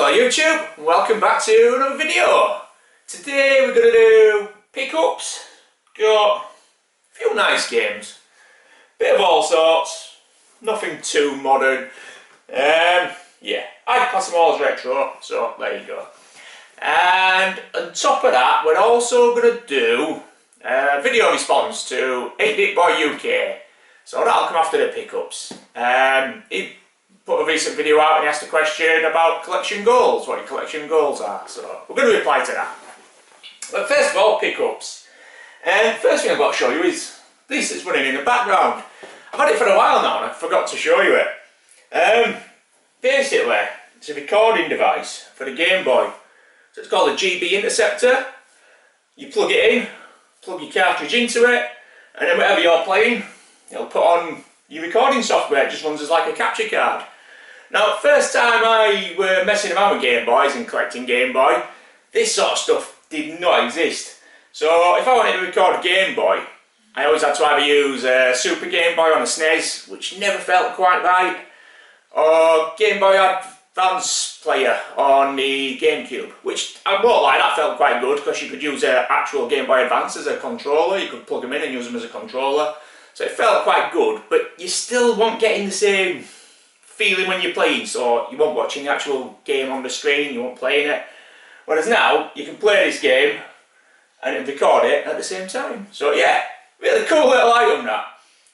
Hello YouTube, welcome back to another video. Today we're going to do pickups. Got a few nice games, bit of all sorts, nothing too modern. Yeah, I class them all as retro, so there you go. And on top of that, we're also going to do a video response to 8-Bit Boy UK. So that'll come after the pickups. He put a recent video out and he asked a question about collection goals, what your collection goals are. So we're going to reply to that. But first of all, pickups. And first thing I've got to show you is this that's running in the background. I've had it for a while now and I forgot to show you it. Basically, it's a recording device for the Game Boy. So it's called a GB Interceptor. You plug it in, plug your cartridge into it, and then whatever you're playing, it'll put on your recording software. It just runs as like a capture card. Now, first time I were messing around with Game Boys and collecting Game Boy, this sort of stuff did not exist. So if I wanted to record a Game Boy, I always had to either use a Super Game Boy on a SNES, which never felt quite right, or Game Boy Advance player on the GameCube, which I won't lie, that felt quite good because you could use an actual Game Boy Advance as a controller. You could plug them in and use them as a controller. So it felt quite good, but you still won't get the same feeling when you're playing, so you won't watching the actual game on the screen, you won't playing it. Whereas now, you can play this game and record it at the same time. So yeah, really cool little item that.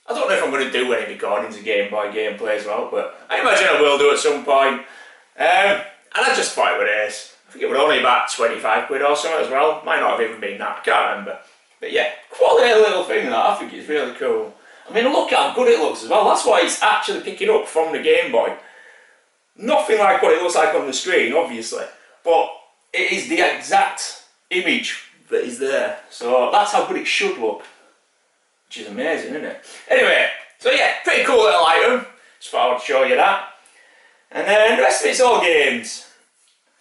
I don't know if I'm going to do any recordings of Game Boy gameplay as well, but I imagine I will do at some point. And I just thought it was ace. I think it was only about 25 quid or something as well. Might not have even been that, I can't remember. But yeah, quality little thing that, I think it's really cool. I mean, look how good it looks as well. That's why it's actually picking up from the Game Boy. Nothing like what it looks like on the screen, obviously, but it is the exact image that is there. So that's how good it should look, which is amazing, isn't it? Anyway, so yeah, pretty cool little item. Just thought I would show you that. And then the rest of it's all games.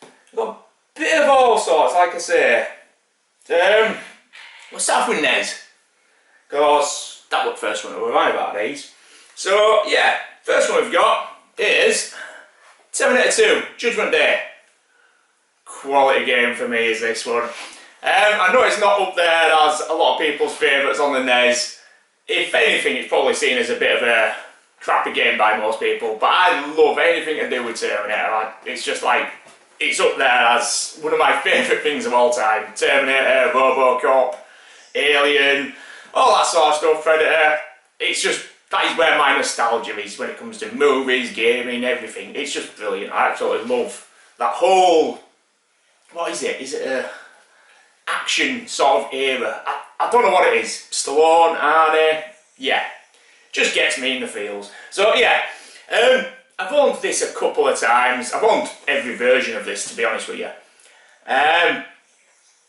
I've got a bit of all sorts, like I say. We'll start off with NES, because that was the first one to arrive at these. So yeah, first one we've got is Terminator 2, Judgment Day. Quality game for me is this one. I know it's not up there as a lot of people's favourites on the NES. If anything, it's probably seen as a bit of a crappy game by most people, but I love anything to do with Terminator. It's just like, it's up there as one of my favourite things of all time. Terminator, RoboCop, Alien, all that sort of stuff, Predator. It's just, that is where my nostalgia is when it comes to movies, gaming, everything. It's just brilliant. I absolutely love that whole, what is it? Is it a action sort of era? I don't know what it is. Stallone, Arnie, yeah. Just gets me in the feels. So yeah, I've owned this a couple of times. I've owned every version of this, to be honest with you.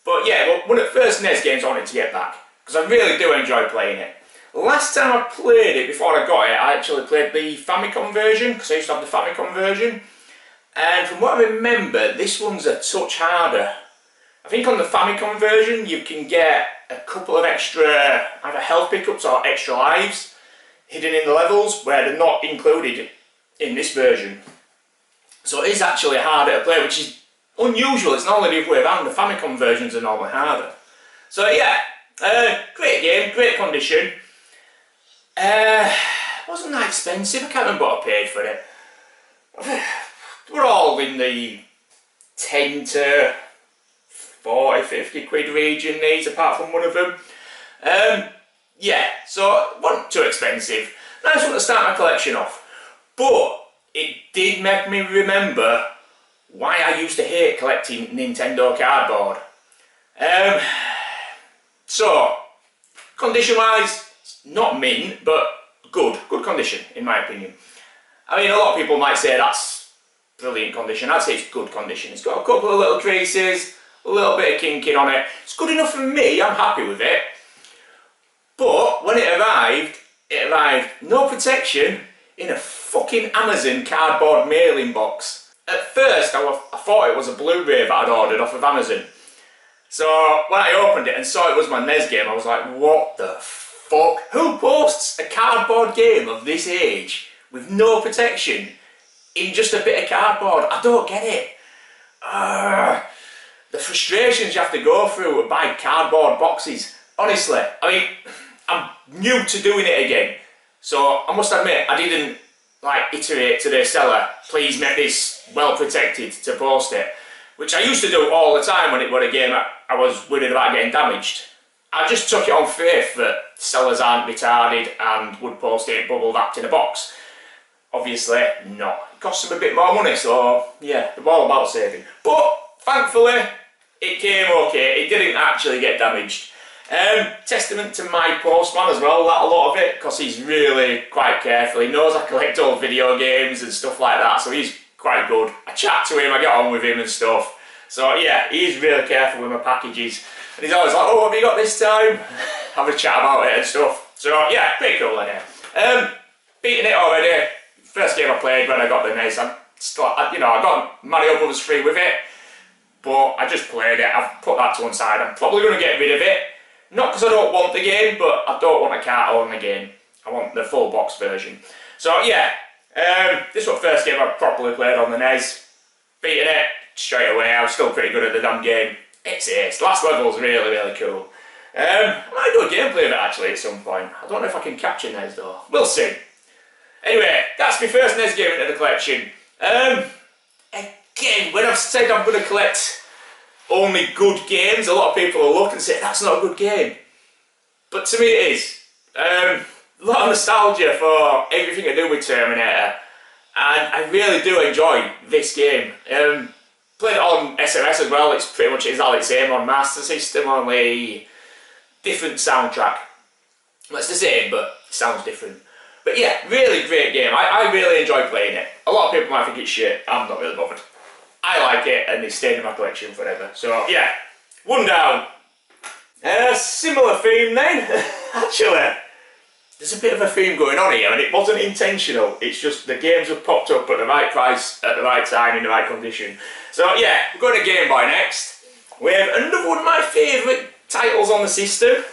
But yeah, well, one of the first NES games I wanted to get back, because I really do enjoy playing it. Last time I played it, before I got it, I actually played the Famicom version, because I used to have the Famicom version. And from what I remember, this one's a touch harder. I think on the Famicom version, you can get a couple of extra either health pickups or extra lives hidden in the levels, where they're not included in this version. So it is actually harder to play, which is unusual. It's normally the other way around. The Famicom versions are normally harder. So yeah, great game, great condition. Wasn't that expensive. I can't remember what I paid for it. We're all in the 10 to 40, 50 quid region, these, apart from one of them. Yeah, so it wasn't too expensive. Nice one to start my collection off. But it did make me remember why I used to hate collecting Nintendo cardboard. So, condition-wise, not mint, but good condition, in my opinion. I mean, a lot of people might say that's brilliant condition. I'd say it's good condition. It's got a couple of little creases, a little bit of kinking on it. It's good enough for me, I'm happy with it. But when it arrived no protection in a fucking Amazon cardboard mailing box. At first, I thought it was a Blu-ray that I'd ordered off of Amazon. So when I opened it and saw it was my NES game, I was like, what the fuck? Who posts a cardboard game of this age with no protection in just a bit of cardboard? I don't get it. The frustrations you have to go through with buying cardboard boxes. Honestly, I mean, I'm new to doing it again. So I must admit, I didn't like iterate to the seller, please make this well protected to post it. Which I used to do all the time when it was a game I was worried about getting damaged. I just took it on faith that sellers aren't retarded and would post it bubble wrapped in a box. Obviously, no. It costs them a bit more money, so yeah, they're all about saving. But thankfully, it came okay. It didn't actually get damaged. Testament to my postman as well, that a lot of it, because he's really quite careful. He knows I collect old video games and stuff like that, so he's quite good. I chat to him, I get on with him and stuff. So yeah, he's really careful with my packages. And he's always like, oh, what have you got this time? Have a chat about it and stuff. So yeah, pretty cool anyway. Beating it already. First game I played when I got the NES. I got Mario Brothers 3 with it, but I just played it. I've put that to one side. I'm probably going to get rid of it. Not because I don't want the game, but I don't want a cart-only game. I want the full box version. So yeah, this was the first game I properly played on the NES. Beating it straight away. I was still pretty good at the damn game. It's ace. The last level was really, really cool. I might do a gameplay of it actually at some point. I don't know if I can capture NES though. We'll see. Anyway, that's my first NES game into the collection. Again, when I've said I'm going to collect only good games, a lot of people will look and say that's not a good game. But to me it is. A lot of nostalgia for everything I do with Terminator, and I really do enjoy this game. Played it on SMS as well. It's pretty much exactly the same on Master System, only different soundtrack. Well, it's the same, but it sounds different. But yeah, really great game. I really enjoy playing it. A lot of people might think it's shit. I'm not really bothered. I like it, and it's stayed in my collection forever. So yeah, one down. Similar theme then. Actually, there's a bit of a theme going on here, and it wasn't intentional. It's just the games have popped up at the right price, at the right time, in the right condition. So yeah, we're going to Game Boy next. We have another one of my favourite titles on the system.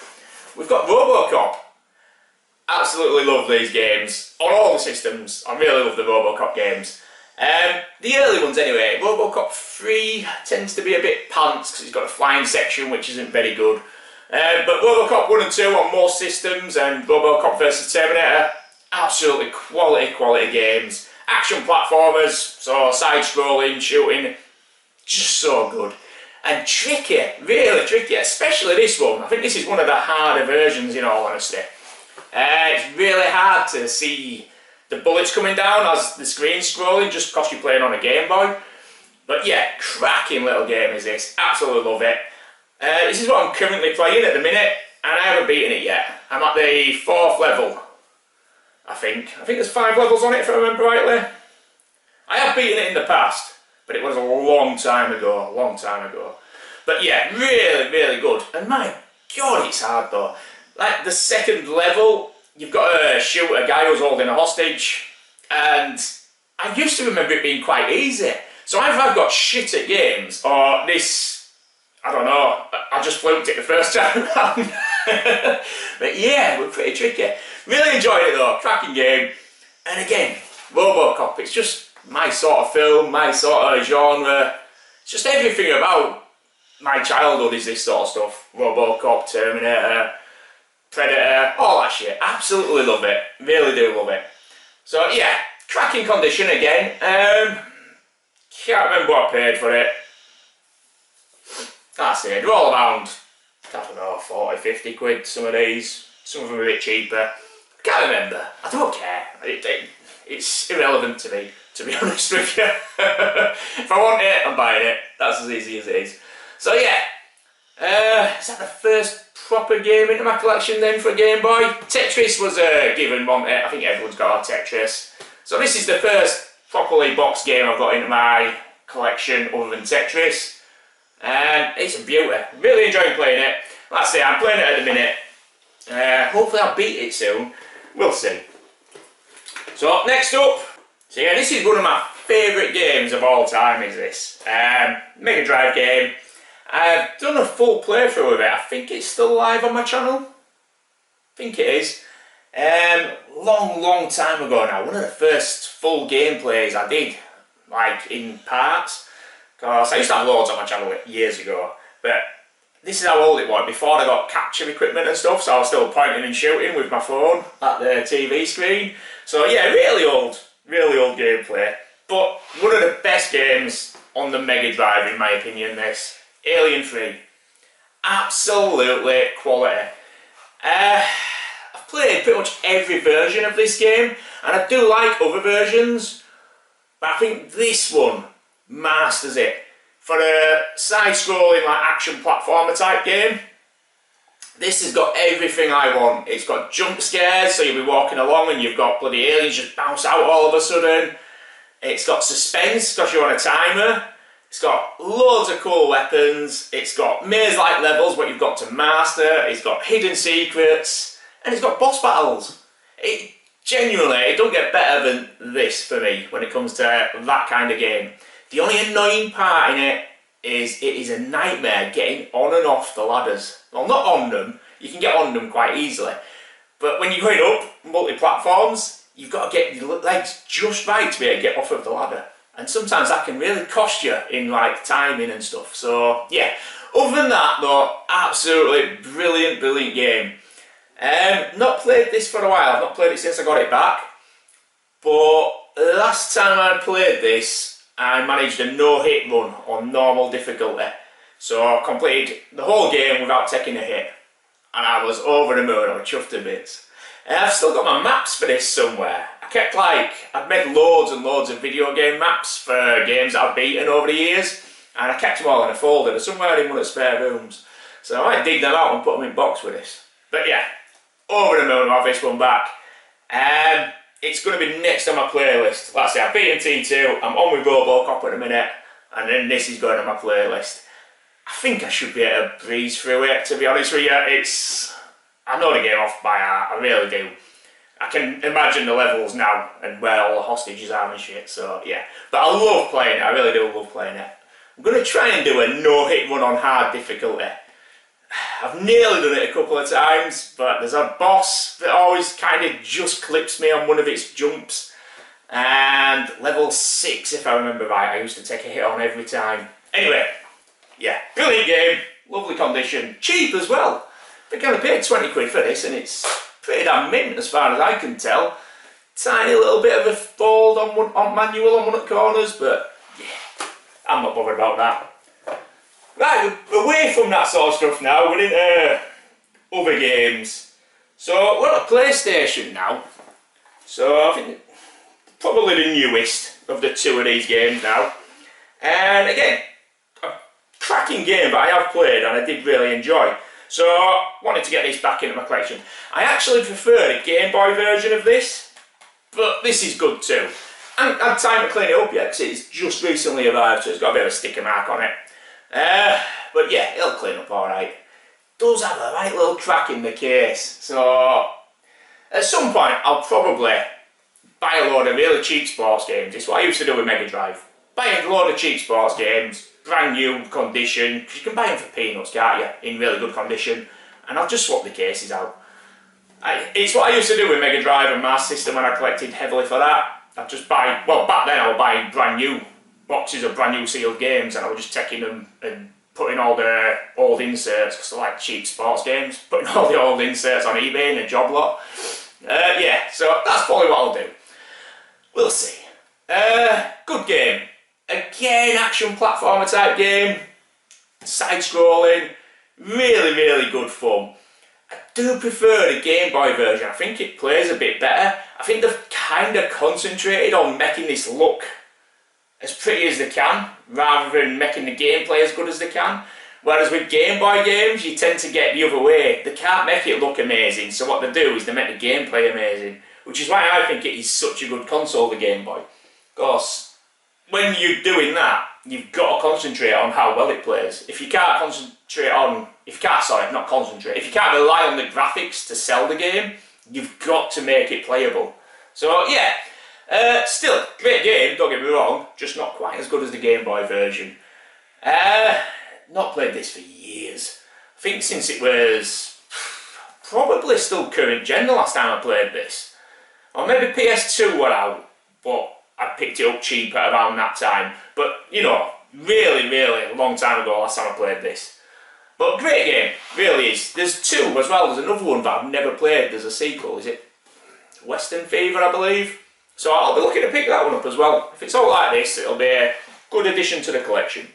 We've got RoboCop. Absolutely love these games. On all the systems, I really love the RoboCop games. The early ones anyway. RoboCop 3 tends to be a bit pants because it's got a flying section which isn't very good. But RoboCop 1 and 2 on most systems, and RoboCop vs Terminator, absolutely quality games. Action platformers, so side-scrolling, shooting, just so good. And tricky, really tricky, especially this one. I think this is one of the harder versions in all honesty. It's really hard to see the bullets coming down as the screen's scrolling just because you're playing on a Game Boy. But yeah, cracking little game is this. Absolutely love it. This is what I'm currently playing at the minute, and I haven't beaten it yet. I'm at the 4th level, I think. I think there's 5 levels on it if I remember rightly. I have beaten it in the past, but it was a long time ago. But yeah, really good. And my God, it's hard though. Like the 2nd level, you've got to shoot a guy who's holding a hostage, and I used to remember it being quite easy. So either I've got shit at games, or this, I don't know, I just flunked it the first time around. But yeah, we're pretty tricky. Really enjoyed it though, cracking game. And again, RoboCop, it's just my sort of film, my sort of genre. It's just everything about my childhood is this sort of stuff. RoboCop, Terminator, Predator, all that shit. Absolutely love it. Really do love it. So yeah, cracking condition again. Can't remember what I paid for it. That's it. They're all around, I don't know, 40, 50 quid, some of these. Some of them are a bit cheaper. I can't remember. I don't care. It's irrelevant to me, to be honest with you. If I want it, I'm buying it. That's as easy as it is. So yeah, is that the first proper game into my collection then for a Game Boy? Tetris was a given, wasn't it? I think everyone's got a Tetris. So this is the first properly boxed game I've got into my collection other than Tetris. And it's a beauty. Really enjoying playing it. Like I say, I'm playing it at the minute. Hopefully I'll beat it soon. We'll see. So next up, so yeah, this is one of my favourite games of all time, is this. Mega Drive game. I've done a full playthrough of it. I think it's still live on my channel. I think it is. Long time ago now. One of the first full gameplays I did, like in parts. Because I used to have loads on my channel years ago, but this is how old it was, before I got capture equipment and stuff, so I was still pointing and shooting with my phone at the TV screen. So yeah, really old gameplay. But one of the best games on the Mega Drive, in my opinion, this. Alien 3. Absolutely quality. I've played pretty much every version of this game, and I do like other versions, but I think this one masters it. For a side-scrolling like action platformer type game, this has got everything I want. It's got jump scares, so you'll be walking along and you've got bloody aliens just bounce out all of a sudden. It's got suspense because you're on a timer. It's got loads of cool weapons. It's got maze-like levels what you've got to master. It's got hidden secrets, and it's got boss battles. It don't get better than this for me when it comes to that kind of game. The only annoying part in it is a nightmare getting on and off the ladders. Well, not on them, you can get on them quite easily. But when you're going up multi-platforms, you've got to get your legs just right to be able to get off of the ladder. And sometimes that can really cost you in like timing and stuff. So yeah, other than that though, absolutely brilliant game. Not played this for a while, I've not played it since I got it back. But last time I played this, I managed a no-hit run on normal difficulty. So I completed the whole game without taking a hit. And I was over the moon, I was chuffed to bits. I've still got my maps for this somewhere. I've made loads and loads of video game maps for games that I've beaten over the years. And I kept them all in a folder. There's somewhere in one of the spare rooms. So I might dig them out and put them in box with this. But yeah, over the moon to have this one back. It's going to be next on my playlist. Like I say, I've beaten T2, I'm on with Robocop at the minute, and then this is going on my playlist. I think I should be able to breeze through it, to be honest with you. I know the game off by heart, I really do. I can imagine the levels now, and where all the hostages are and shit, so yeah. But I love playing it, I really do love playing it. I'm going to try and do a no-hit run on hard difficulty. I've nearly done it a couple of times, but there's a boss that always kind of just clips me on one of its jumps. And level 6, if I remember right, I used to take a hit on every time. Anyway, yeah, brilliant game, lovely condition, cheap as well. I think I only paid 20 quid for this, and it's pretty damn mint as far as I can tell. Tiny little bit of a fold on manual on one of the corners, but yeah, I'm not bothered about that. Right, away from that sort of stuff now, we're into other games. So we're on a PlayStation now. So I think probably the newest of the two of these games now. And again, a cracking game that I have played and I did really enjoy. So I wanted to get this back into my collection. I actually prefer the Game Boy version of this, but this is good too. I haven't had time to clean it up yet because it's just recently arrived, so it's got a bit of a sticker mark on it. But yeah, it'll clean up alright. Does have a right little crack in the case, so at some point I'll probably buy a load of really cheap sports games. It's what I used to do with Mega Drive. Buy a load of cheap sports games, brand new condition, because you can buy them for peanuts, can't you, in really good condition, and I'll just swap the cases out. It's what I used to do with Mega Drive and Master System when I collected heavily for that. I'd just buy, well back then I would buy brand new boxes of brand new sealed games, and I was just taking them and putting all the old inserts, because I like cheap sports games, putting all the old inserts on eBay in a job lot. Yeah, so that's probably what I'll do. We'll see. Good game. Again, action platformer type game, side-scrolling, really good fun. I do prefer the Game Boy version. I think it plays a bit better. I think they've kind of concentrated on making this look as pretty as they can, rather than making the gameplay as good as they can. Whereas with Game Boy games, you tend to get the other way. They can't make it look amazing, so what they do is they make the gameplay amazing. Which is why I think it is such a good console, the Game Boy. Because when you're doing that, you've got to concentrate on how well it plays. If you can't concentrate on, if you can't rely on the graphics to sell the game, you've got to make it playable. So yeah, still, great game, don't get me wrong, just not quite as good as the Game Boy version. Not played this for years. I think since it was probably still current gen the last time I played this. Or maybe PS2 were out, but I picked it up cheap at around that time. But, you know, really long time ago last time I played this. But great game, really is. There's two as well, there's another one that I've never played, there's a sequel, is it Western Fever, I believe? So I'll be looking to pick that one up as well. If it's all like this, it'll be a good addition to the collection.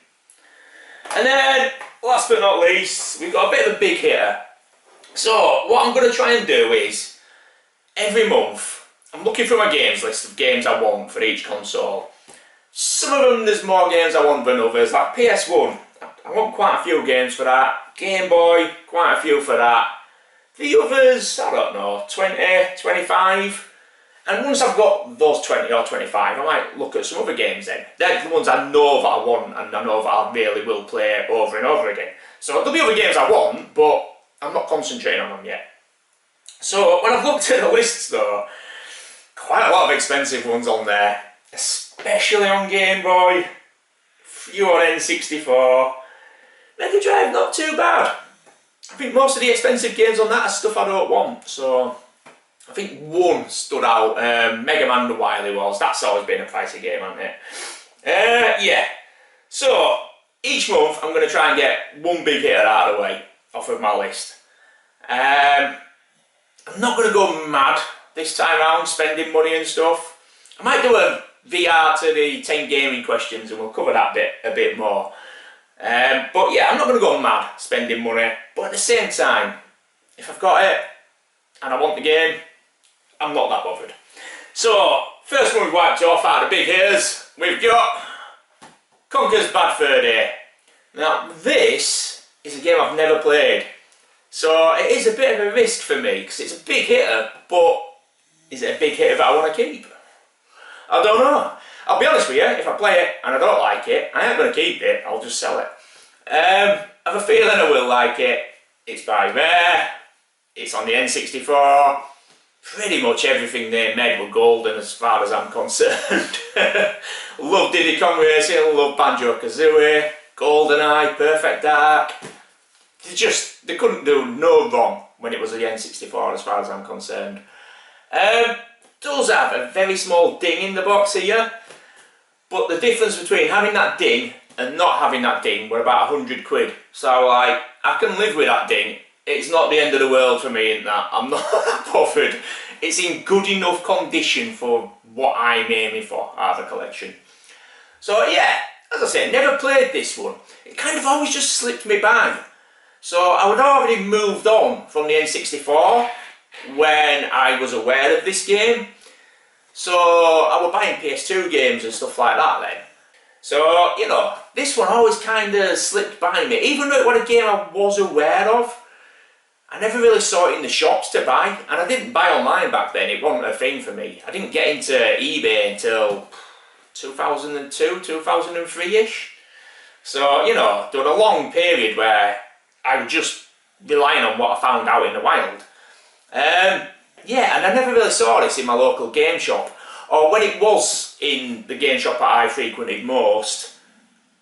And then, last but not least, we've got a bit of a big hitter. So, what I'm going to try and do is, every month, I'm looking through my games list of games I want for each console. Some of them there's more games I want than others, like PS1, I want quite a few games for that. Game Boy, quite a few for that. The others, I don't know, 20, 25. And once I've got those 20 or 25, I might look at some other games then. They're the ones I know that I want and I know that I really will play over and over again. So there'll be other games I want, but I'm not concentrating on them yet. So when I've looked at the lists though, quite a lot of expensive ones on there, especially on Game Boy, few on N64. Mega Drive, not too bad. I think most of the expensive games on that are stuff I don't want, so I think one stood out, Mega Man The Wily Wars. That's always been a pricey game, hasn't it? Yeah. So, each month I'm going to try and get one big hitter out of the way off of my list. I'm not going to go mad this time around, spending money and stuff. I might do a VR to the 10 gaming questions and we'll cover that bit a bit more. But yeah, I'm not going to go mad spending money, but at the same time, if I've got it and I want the game, I'm not that bothered. So, first one we've wiped off out of the big hitters, we've got Conker's Bad Fur Day. Now, this is a game I've never played, so it is a bit of a risk for me, because it's a big hitter, but is it a big hitter that I want to keep? I don't know. I'll be honest with you, if I play it and I don't like it, I ain't going to keep it, I'll just sell it. I have a feeling I will like it. It's by Rare, it's on the N64, pretty much everything they made were golden as far as I'm concerned. Love Diddy Kong Racing, love Banjo-Kazooie, GoldenEye, Perfect Dark. They couldn't do no wrong when it was the N64 as far as I'm concerned. Does have a very small ding in the box here, but the difference between having that ding and not having that ding were about 100 quid. So like, I can live with that ding. It's not the end of the world for me in that. I'm not that bothered. It's in good enough condition for what I'm aiming for out of the collection. So yeah, as I said, never played this one. It kind of always just slipped me by. So I would already moved on from the N64 when I was aware of this game. So I was buying PS2 games and stuff like that then. So, you know, this one always kind of slipped by me. Even though it was a game I was aware of, I never really saw it in the shops to buy. And I didn't buy online back then, it wasn't a thing for me. I didn't get into eBay until 2002, 2003-ish. So, you know, there was a long period where I was just relying on what I found out in the wild. Yeah, and I never really saw this in my local game shop. Or when it was in the game shop that I frequented most,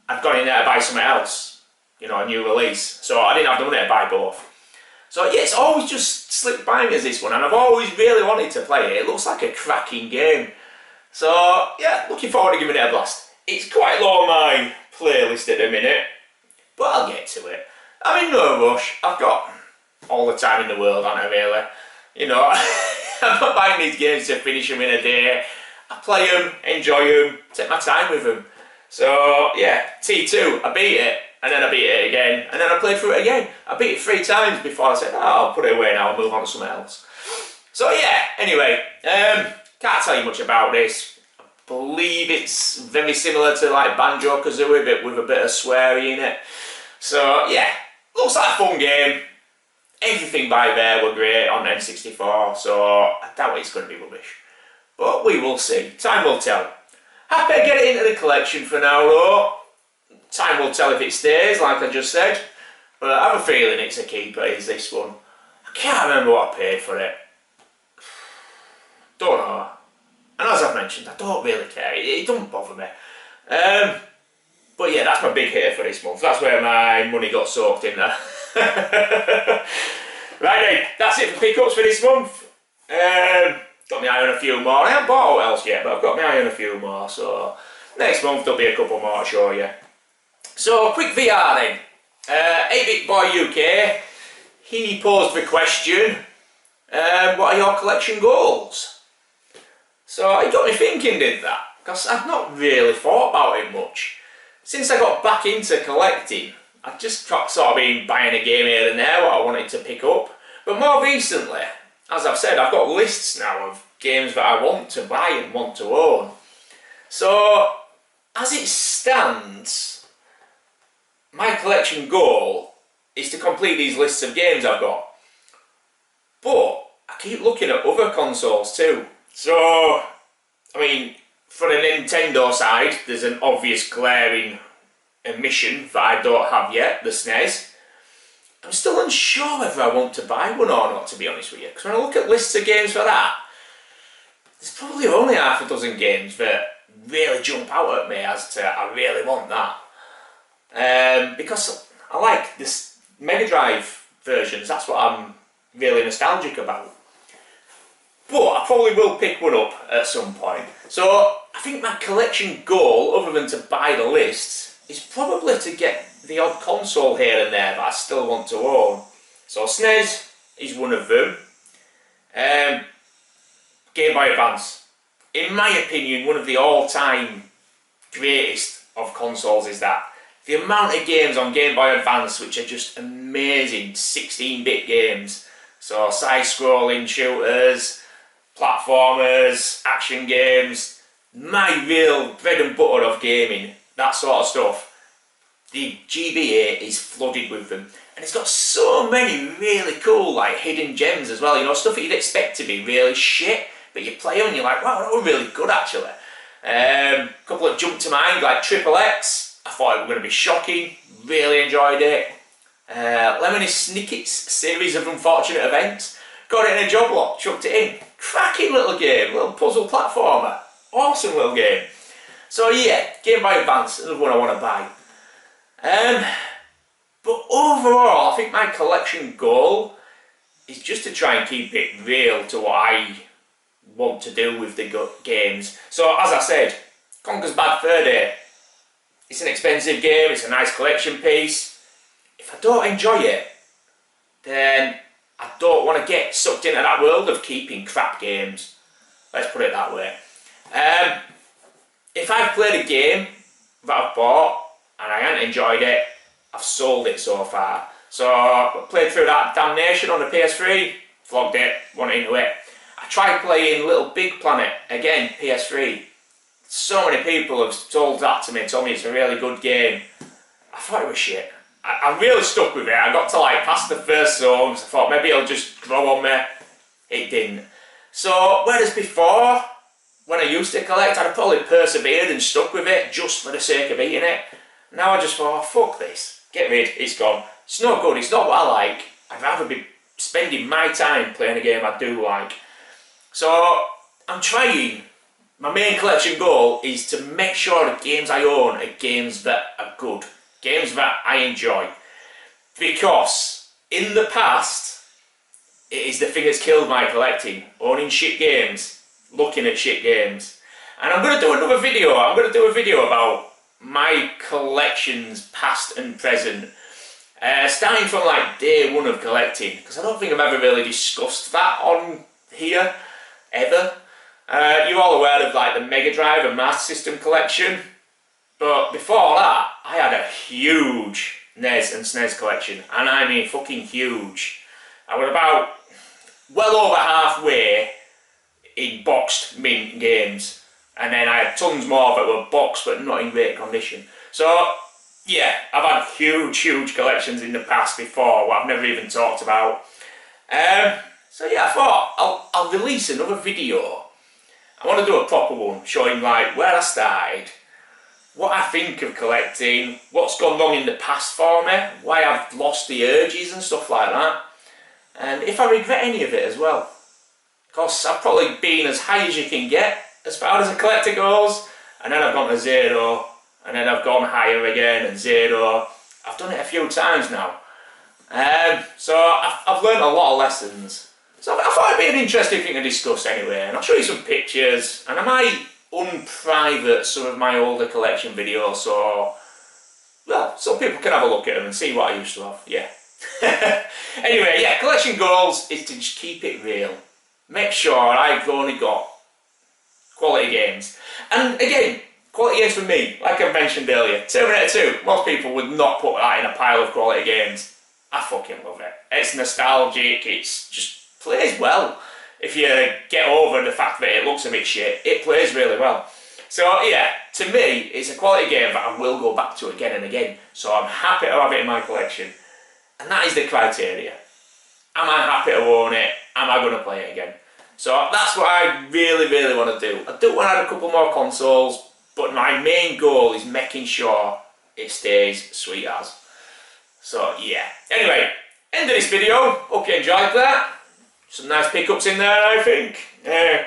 I'd gone in there to buy something else. You know, a new release. So I didn't have the money to buy both. So yeah, it's always just slipped by me as this one, and I've always really wanted to play it. It looks like a cracking game. So yeah, looking forward to giving it a blast. It's quite low on my playlist at the minute, but I'll get to it. I'm in no rush. I've got all the time in the world, haven't I, really? You know, I'm not buying these games to finish them in a day. I play them, enjoy them, take my time with them. So yeah, T2, I beat it, and then I beat it again, and then I played through it again. I beat it 3 times before I said, oh, I'll put it away now, I'll move on to something else. So yeah, anyway, can't tell you much about this. I believe it's very similar to like Banjo-Kazooie, but with a bit of swearing in it. So yeah, looks like a fun game. Everything by there were great on N64, so I doubt it's going to be rubbish. But we will see. Time will tell. Happy to get it into the collection for now though. Time will tell if it stays, like I just said. But I have a feeling it's a keeper, is this one. I can't remember what I paid for it. Don't know. And as I've mentioned, I don't really care. It don't bother me. But yeah, that's my big hitter for this month. That's where my money got soaked in there. Right then, that's it for pickups for this month. Got my eye on a few more. I haven't bought what else yet, but I've got my eye on a few more. So next month there'll be a couple more to show you. So, quick VR then. 8-Bit Boy UK, he posed the question, what are your collection goals? So it got me thinking, did that, because I've not really thought about it much. Since I got back into collecting, I've just sort of been buying a game here and there what I wanted to pick up. But more recently, as I've said, I've got lists now of games that I want to buy and want to own. So, as it stands, my collection goal is to complete these lists of games I've got. But I keep looking at other consoles too. So, I mean, for the Nintendo side, there's an obvious glaring omission that I don't have yet, the SNES. I'm still unsure whether I want to buy one or not, to be honest with you. Because when I look at lists of games for that, there's probably only half a dozen games that really jump out at me as to I really want that. Because I like this Mega Drive versions, that's what I'm really nostalgic about. But I probably will pick one up at some point. So I think my collection goal, other than to buy the lists, is probably to get the odd console here and there that I still want to own. So SNES is one of them. Game Boy Advance. In my opinion, one of the all-time greatest of consoles is that. The amount of games on Game Boy Advance which are just amazing 16-bit games. So side-scrolling shooters, platformers, action games, my real bread and butter of gaming, that sort of stuff. The GBA is flooded with them, and it's got so many really cool like hidden gems as well, you know, stuff that you'd expect to be really shit, but you play on and you're like, wow, that was really good actually. A couple that jumped to mind, like Triple X, I thought it was going to be shocking, really enjoyed it. Lemony Snicket's series of unfortunate events, got it in a job lot, chucked it in. Cracking little game, little puzzle platformer, awesome little game. So yeah, Game Boy Advance, another one I want to buy. But overall, I think my collection goal is just to try and keep it real to what I want to do with the games. So as I said, Conker's Bad Fur Day, it's an expensive game, it's a nice collection piece. If I don't enjoy it, then I don't want to get sucked into that world of keeping crap games. Let's put it that way. If I've played a game that I've bought and I haven't enjoyed it, I've sold it so far. So I played through that Damnation on the PS3, flogged it, went into it. I tried playing Little Big Planet, again PS3. So many people have told that to me, told me it's a really good game. I thought it was shit. I really stuck with it. I got to like past the first zones. I thought maybe it'll just grow on me. It didn't. So whereas before, when I used to collect, I'd have probably persevered and stuck with it just for the sake of eating it. Now I just thought, oh, fuck this. Get rid, it's gone. It's no good, it's not what I like. I'd rather be spending my time playing a game I do like. So I'm trying. My main collection goal is to make sure the games I own are games that are good. Games that I enjoy. Because in the past, it is the thing that's killed my collecting. Owning shit games. Looking at shit games. And I'm going to do another video. I'm going to do a video about my collections past and present. Starting from like day one of collecting. Because I don't think I've ever really discussed that on here. Ever. You're all aware of like the Mega Drive and Master System collection. But before that, I had a huge NES and SNES collection, and I mean fucking huge. I was about well over halfway in boxed mint games, and then I had tons more that were boxed but not in great condition. So yeah, I've had huge collections in the past before, what I've never even talked about. So yeah, I thought I'll release another video. I want to do a proper one, showing like where I started, what I think of collecting, what's gone wrong in the past for me, why I've lost the urges and stuff like that, and if I regret any of it as well. Because I've probably been as high as you can get as far as a collector goes, and then I've gone to zero, and then I've gone higher again and zero. I've done it a few times now. So I've learned a lot of lessons. So I thought it'd be an interesting thing to discuss anyway, and I'll show you some pictures, and I might unprivate some of my older collection videos, so, well, so people can have a look at them and see what I used to have, yeah. Anyway, yeah, collection goals is to just keep it real. Make sure I've only got quality games. And again, quality games for me, like I mentioned earlier, Terminator 2, most people would not put that in a pile of quality games. I fucking love it. It's nostalgic, it's just plays well. If you get over the fact that it looks a bit shit, it plays really well. So yeah, to me, it's a quality game that I will go back to again and again. So I'm happy to have it in my collection. And that is the criteria. Am I happy to own it? Am I going to play it again? So that's what I really want to do. I do want to add a couple more consoles, but my main goal is making sure it stays sweet as. So yeah. Anyway, end of this video. Hope you enjoyed that. Some nice pickups in there, I think.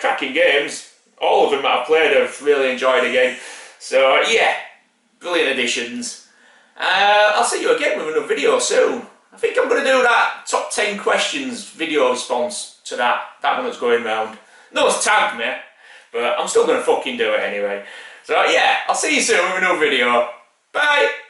Cracking games. All of them that I've played I've really enjoyed again. So yeah, brilliant additions. I'll see you again with another video soon. I think I'm going to do that top 10 questions video response to that one that's going round. No one's tagged me, but I'm still going to fucking do it anyway. So yeah, I'll see you soon with another video. Bye!